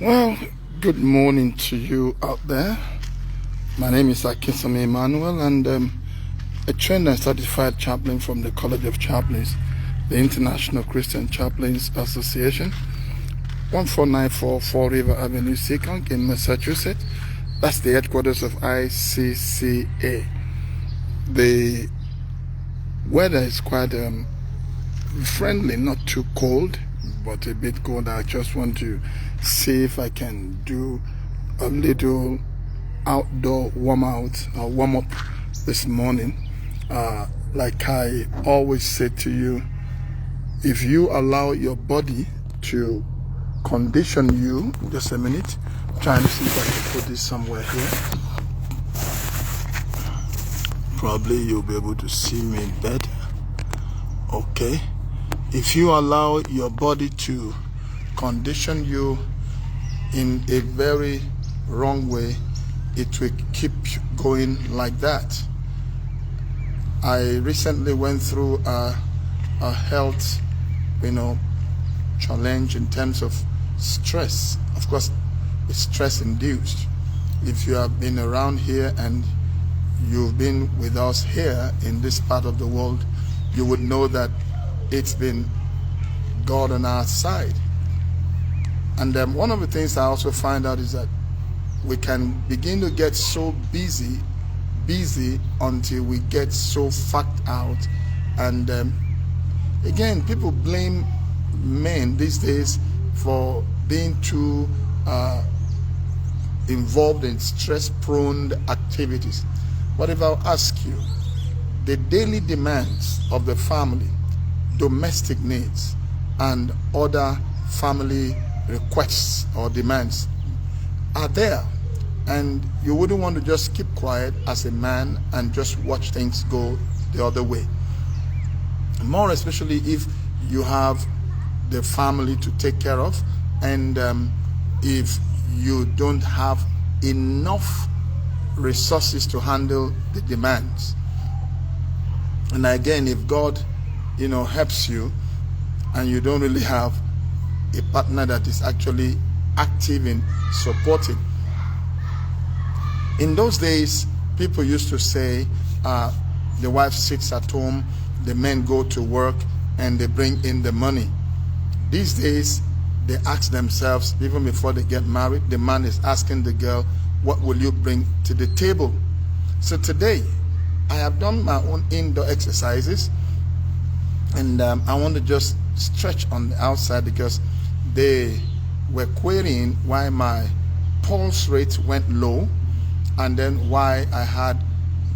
Well, good morning to you out there. My name is Akinsome Emmanuel, and a trained and certified chaplain from the College of Chaplains, the International Christian Chaplains Association, 1494 Fall River Avenue, Seekonk in Massachusetts. That's the headquarters of ICCA. The weather is quite friendly, not too cold, but a bit cold. I just want to see if I can do a little outdoor warm up this morning. Like I always say to you, if you allow your body to condition you, just a minute, I'm trying to see if I can put this somewhere here. Probably you'll be able to see me better. Okay. If you allow your body to condition you in a very wrong way, it will keep going like that. I recently went through a health, challenge in terms of stress. Of course, it's stress induced. If you have been around here and you've been with us here in this part of the world, you would know that it's been God on our side. And one of the things I also find out is that we can begin to get so busy until we get so fucked out. And again, people blame men these days for being too involved in stress-prone activities. But if I'll ask you, the daily demands of the family, domestic needs, and other family requests or demands are there, and you wouldn't want to just keep quiet as a man and just watch things go the other way. More especially if you have the family to take care of, and if you don't have enough resources to handle the demands. And again, if God helps you and you don't really have a partner that is actually active in supporting. In those days, people used to say the wife sits at home, the men go to work, and they bring in the money. These days, they ask themselves, even before they get married, the man is asking the girl, what will you bring to the table? So today, I have done my own indoor exercises, and I want to just stretch on the outside because they were querying why my pulse rate went low, and then why I had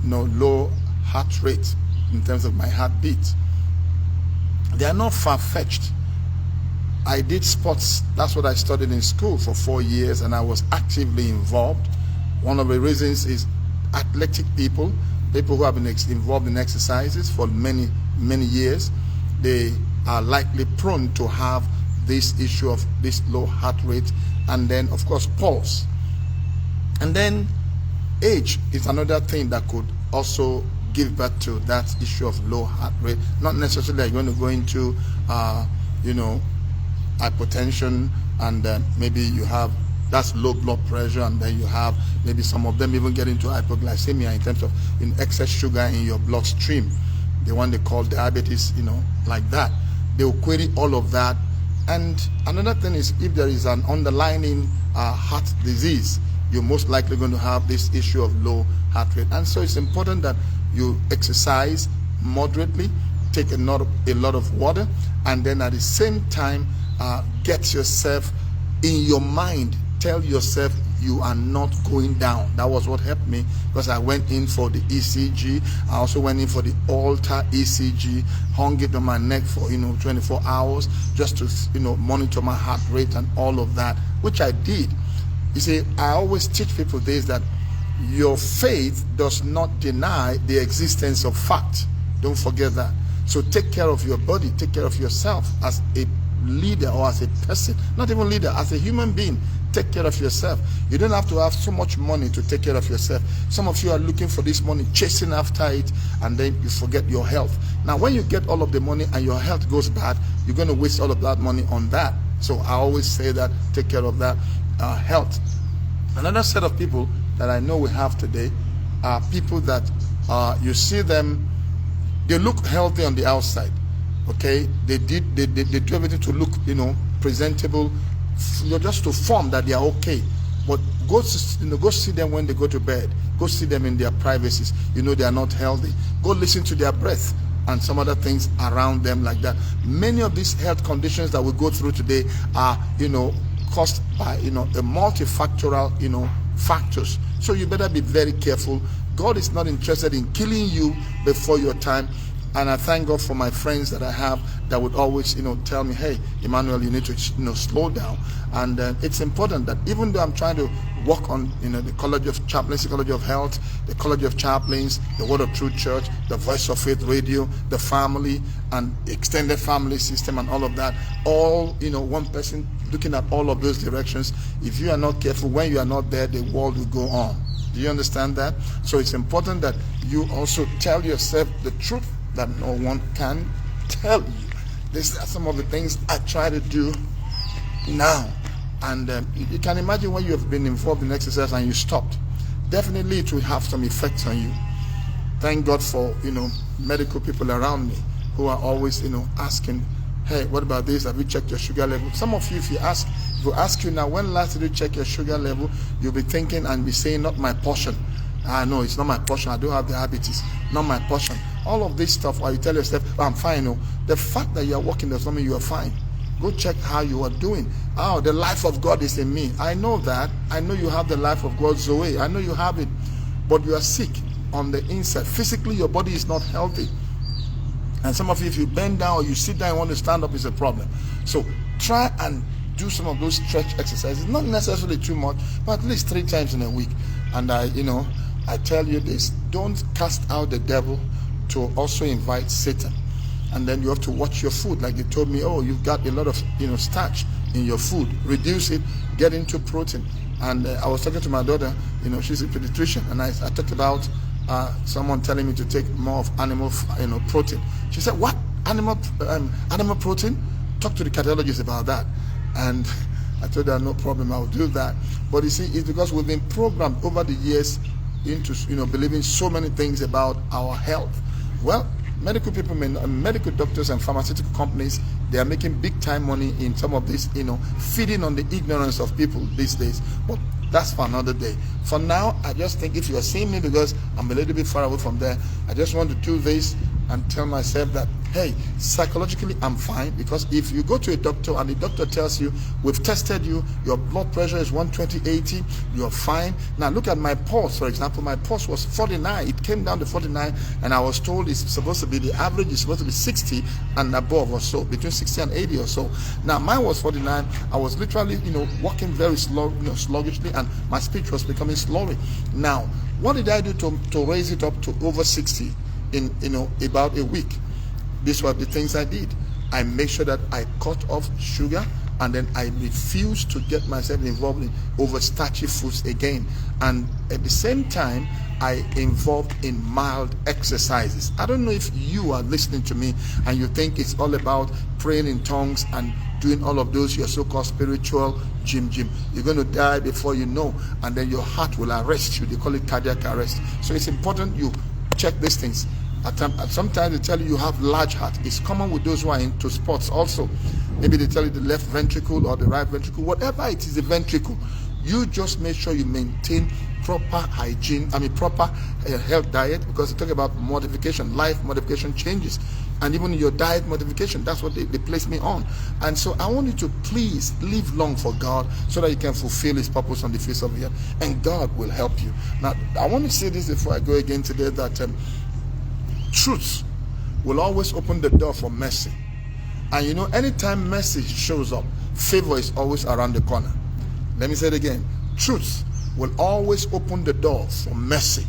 low heart rate in terms of my heartbeat. They are not far-fetched. I did sports. That's what I studied in school for 4 years, and I was actively involved. One of the reasons is athletic people who have been involved in exercises for many years, they are likely prone to have this issue of this low heart rate, and then of course pulse. And then age is another thing that could also give birth to that issue of low heart rate. Not necessarily you're going to go into hypertension, and maybe you have that's low blood pressure, and then you have maybe some of them even get into hypoglycemia in terms of excess sugar in your bloodstream, the one they call diabetes, like that. They will query all of that. And another thing is, if there is an underlying heart disease, you're most likely going to have this issue of low heart rate. And so it's important that you exercise moderately, take a lot of water, and then at the same time get yourself in your mind, tell yourself you are not going down. That was what helped me, because I went in for the ECG. I also went in for the Holter ECG, hung it on my neck for 24 hours just to monitor my heart rate and all of that, which I did. You see, I always teach people this, that your faith does not deny the existence of fact. Don't forget that. So take care of your body, take care of yourself as a leader or as a person, not even leader, as a human being. Take care of yourself. You don't have to have so much money to take care of yourself. Some of you are looking for this money, chasing after it, and then you forget your health. Now, when you get all of the money and your health goes bad, you're going to waste all of that money on that. So I always say that, take care of that. health. Another set of people that I know we have today are people that you see them, they look healthy on the outside. Okay, they do everything to look, presentable, just to form that they are okay. But go see them when they go to bed. Go see them in their privacies. They are not healthy. Go listen to their breath and some other things around them like that. Many of these health conditions that we go through today are, caused by, a multifactorial, factors. So you better be very careful. God is not interested in killing you before your time. And I thank God for my friends that I have that would always, tell me, hey, Emmanuel, you need to, slow down. And it's important that even though I'm trying to work on, the College of Chaplaincy, College of Health, the College of Chaplains, the Word of Truth Church, the Voice of Faith Radio, the family and extended family system and all of that, all, one person looking at all of those directions. If you are not careful, when you are not there, the world will go on. Do you understand that? So it's important that you also tell yourself the truth that no one can tell you. These are some of the things I try to do now. And you can imagine when you have been involved in exercise and you stopped. Definitely it will have some effects on you. Thank God for, medical people around me who are always, asking, hey, what about this? Have you checked your sugar level? Some of you, if we ask you now, when last did you check your sugar level? You'll be thinking and be saying, not my portion. No, it's not my portion. I don't have the diabetes. Not my portion. All of this stuff, while you tell yourself, I'm fine. No. The fact that you are walking does not mean you are fine. Go check how you are doing. Oh, the life of God is in me. I know that. I know you have the life of God, Zoe. I know you have it. But you are sick on the inside. Physically, your body is not healthy. And some of you, if you bend down or you sit down and want to stand up, is a problem. So try and do some of those stretch exercises. Not necessarily too much, but at least 3 times in a week. And I tell you this, don't cast out the devil to also invite Satan. And then you have to watch your food. Like they told me, oh, you've got a lot of starch in your food. Reduce it, get into protein. And I was talking to my daughter, she's a pediatrician, and I talked about someone telling me to take more of animal protein. She said, what? Animal protein? Talk to the cardiologist about that. And I told her, no problem, I'll do that. But you see, it's because we've been programmed over the years into believing so many things about our health. Well, medical people, medical doctors and pharmaceutical companies, they are making big time money in some of this, feeding on the ignorance of people these days. But that's for another day. For now, I just think if you are seeing me because I'm a little bit far away from there, I just want to do this and tell myself that, hey, psychologically I'm fine. Because if you go to a doctor and the doctor tells you, we've tested you, your blood pressure is 120/80, you're fine. Now look at my pulse, for example. My pulse was 49. It came down to 49, and I was told it's supposed to be, the average is supposed to be 60 and above or so, between 60 and 80 or so. Now mine was 49. I was literally, walking very slow, sluggishly, and my speech was becoming slurry. Now, what did I do to raise it up to over 60 in about a week? These were the things I did. I made sure that I cut off sugar, and then I refused to get myself involved in over starchy foods again. And at the same time, I involved in mild exercises. I don't know if you are listening to me and you think it's all about praying in tongues and doing all of those, your so-called spiritual gym. You're going to die before you know, and then your heart will arrest you. They call it cardiac arrest. So it's important you check these things. Sometimes they tell you have large heart. It's common with those who are into sports also. Maybe they tell you the left ventricle or the right ventricle. Whatever it is, the ventricle. You just make sure you maintain proper hygiene, proper health diet, because they talk about modification, life modification changes. And even your diet modification, that's what they place me on. And so I want you to please live long for God so that you can fulfill His purpose on the face of the earth. And God will help you. Now, I want to say this before I go again today, that truth will always open the door for mercy. And anytime mercy shows up, favor is always around the corner. Let me say it again. Truth will always open the door for mercy.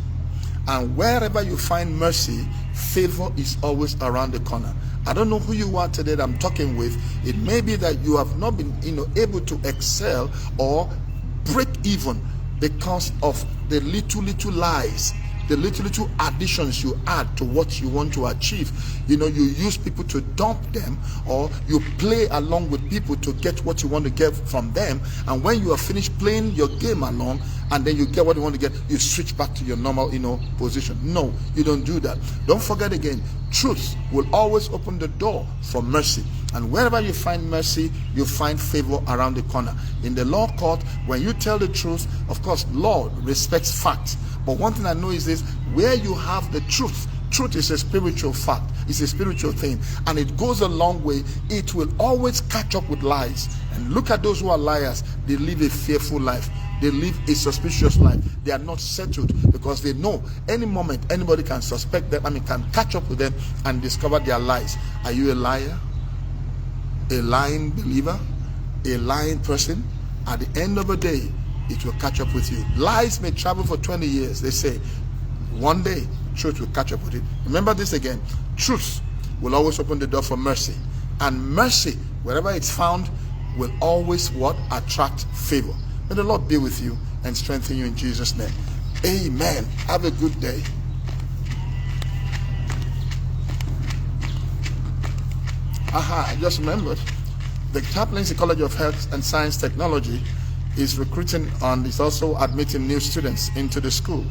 And wherever you find mercy, favor is always around the corner. I don't know who you are today that I'm talking with. It may be that you have not been able to excel or break even because of the little lies the little additions you add to what you want to achieve. You use people to dump them, or you play along with people to get what you want to get from them. And when you are finished playing your game along, and then you get what you want to get, you switch back to your normal, position. No, you don't do that. Don't forget again, truth will always open the door for mercy. And wherever you find mercy, you find favor around the corner. In the law court, when you tell the truth, of course, law respects facts. But one thing I know is this: where you have the truth is a spiritual fact. It's a spiritual thing. And it goes a long way. It will always catch up with lies. And look at those who are liars. They live a fearful life. They live a suspicious life. They are not settled, because they know any moment anybody can suspect them, can catch up with them and discover their lies. Are you a liar? A lying believer? A lying person? At the end of the day, it will catch up with you. Lies may travel for 20 years. They say one day truth will catch up with it. Remember this again: truth will always open the door for mercy, and mercy, wherever it's found, will always attract favor. May the Lord be with you and strengthen you in Jesus' name. Amen. Have a good day. I just remembered, the Chaplaincy College of Health and Science Technology is recruiting and is also admitting new students into the school.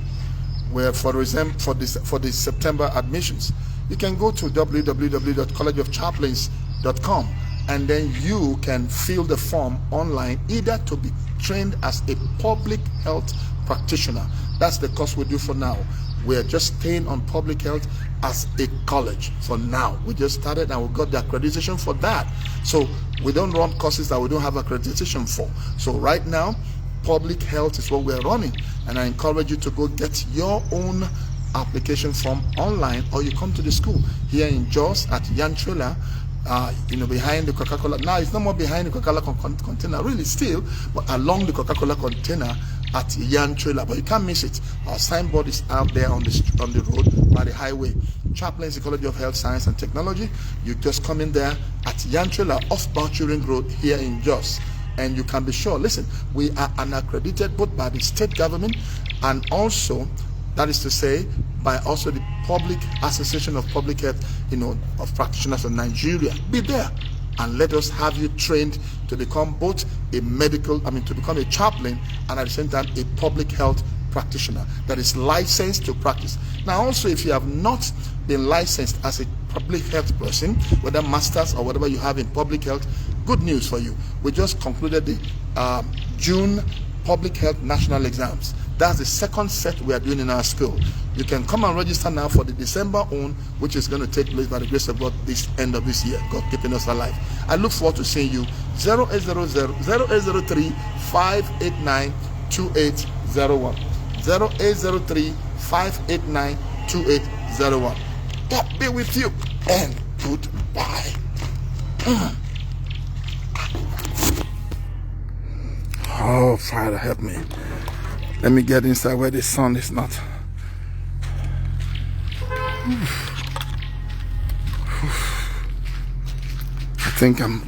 Where for the September admissions, you can go to www.collegeofchaplains.com, and then you can fill the form online, either to be trained as a public health practitioner. That's the course we do for now. We're just staying on public health as a college for now. We just started and we got the accreditation for that. So we don't run courses that we don't have accreditation for. So right now, public health is what we're running, and I encourage you to go get your own application form online, or you come to the school here in Jos at Yan Trailer, behind the Coca-Cola. Now it's no more behind the Coca-Cola container, really still, but along the Coca-Cola container at Yan Trailer. But you can't miss it. Our signboard is out there on the road by the highway. Chaplaincy College of Health, Science and Technology. You just come in there at Yan Trailer off Boucher Ring Road here in Jos. And you can be sure, listen, we are accredited both by the state government and also, that is to say, by also the Public Association of Public Health, of Practitioners of Nigeria. Be there and let us have you trained to become both to become a chaplain and at the same time a public health practitioner that is licensed to practice. Now also, if you have not been licensed as a public health person, whether masters or whatever you have in public health, good news for you. We just concluded the June public health national exams. That's the second set we are doing in our school. You can come and register now for the December own, which is going to take place by the grace of God this end of this year, God keeping us alive. I look forward to seeing you. 0803-589-2801. 0803-589-2801. God be with you, and goodbye. Oh, Father, help me. Let me get inside where the sun is not. I think I'm getting